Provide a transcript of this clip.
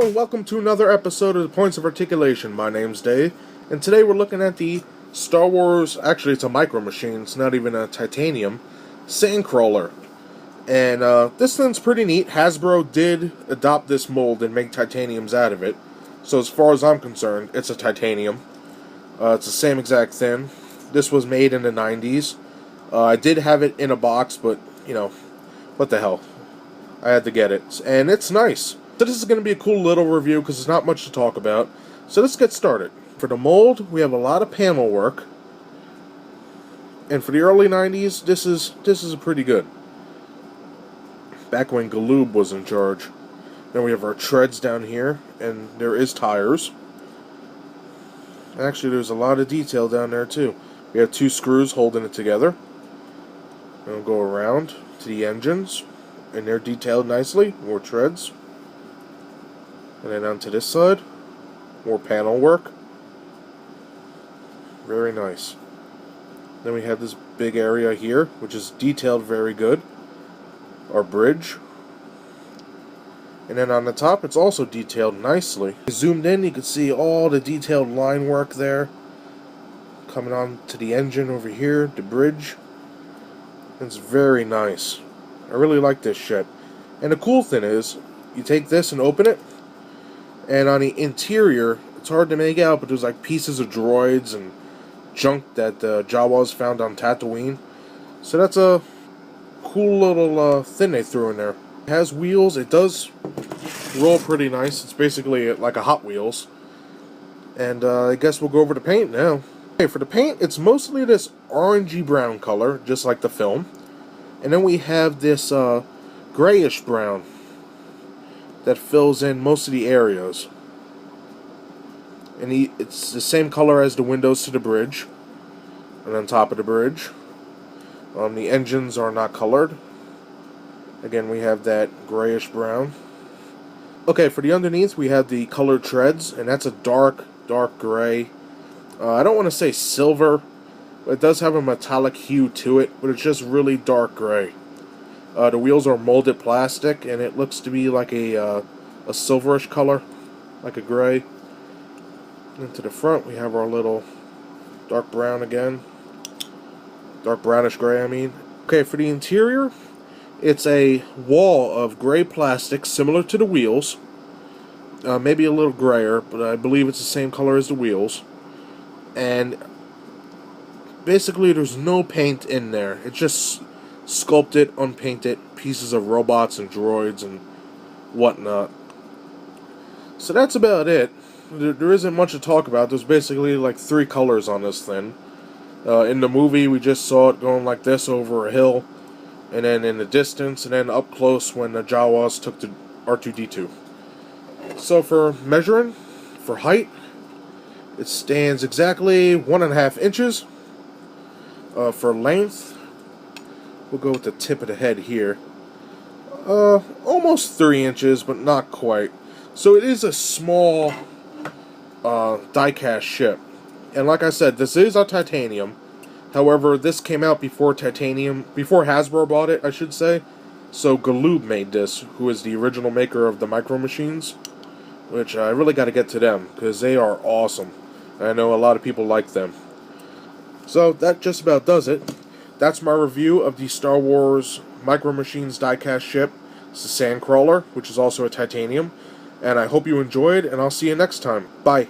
Hello and welcome to another episode of the Points of Articulation. My name's Dave, and today we're looking at the Star Wars, actually it's a micro machine, it's not even a titanium, Sandcrawler. And this thing's pretty neat. Hasbro did adopt this mold and make titaniums out of it. So as far as I'm concerned, it's a titanium. It's the same exact thing. This was made in the 90s. I did have it in a box, but, you know, what the hell. I had to get it. And it's nice. So this is going to be a cool little review because there's not much to talk about. So let's get started. For the mold, we have a lot of panel work. And for the early 90s, this is pretty good. Back when Galoob was in charge. Then we have our treads down here, and there is tires. Actually, there's a lot of detail down there too. We have two screws holding it together. And we'll go around to the engines, and they're detailed nicely. More treads. And then onto this side, more panel work. Very nice. Then we have this big area here, which is detailed very good. Our bridge. And then on the top, it's also detailed nicely. Zoomed in, you can see all the detailed line work there. Coming on to the engine over here, the bridge. It's very nice. I really like this shit. And the cool thing is, you take this and open it, and on the interior, it's hard to make out, but there's like pieces of droids and junk that Jawas found on Tatooine. So that's a cool little thing they threw in there. It has wheels. It does roll pretty nice. It's basically like a Hot Wheels. And I guess we'll go over the paint now. Okay, for the paint, it's mostly this orangey brown color, just like the film. And then we have this grayish brown that fills in most of the areas. And it's the same color as the windows to the bridge. And on top of the bridge. The engines are not colored. Again, we have that grayish brown. Okay, for the underneath, we have the colored treads, and that's a dark gray. I don't want to say silver, but it does have a metallic hue to it, but it's just really dark gray. The wheels are molded plastic, and it looks to be like a silverish color, like a gray. And to the front, we have our little dark brown again. Dark brownish gray, I mean. Okay, for the interior, it's a wall of gray plastic, similar to the wheels. Maybe a little grayer, but I believe it's the same color as the wheels. And basically, there's no paint in there. It's just sculpted, unpainted pieces of robots and droids and whatnot. So that's about it. There isn't much to talk about. There's basically like 3 colors on this thing. In the movie, we just saw it going like this over a hill, and then in the distance, and then up close when the Jawas took the R2-D2. So for measuring, for height, it stands exactly 1.5 inches. For length, we'll go with the tip of the head here. Almost 3 inches, but not quite. So it is a small die-cast ship. And like I said, this is a titanium. However, this came out before Hasbro bought it, I should say. So Galoob made this, who is the original maker of the micro machines. Which I really got to get to them, because they are awesome. I know a lot of people like them. So that just about does it. That's my review of the Star Wars Micro Machines die-cast ship. It's the Sandcrawler, which is also a titanium. And I hope you enjoyed, and I'll see you next time. Bye.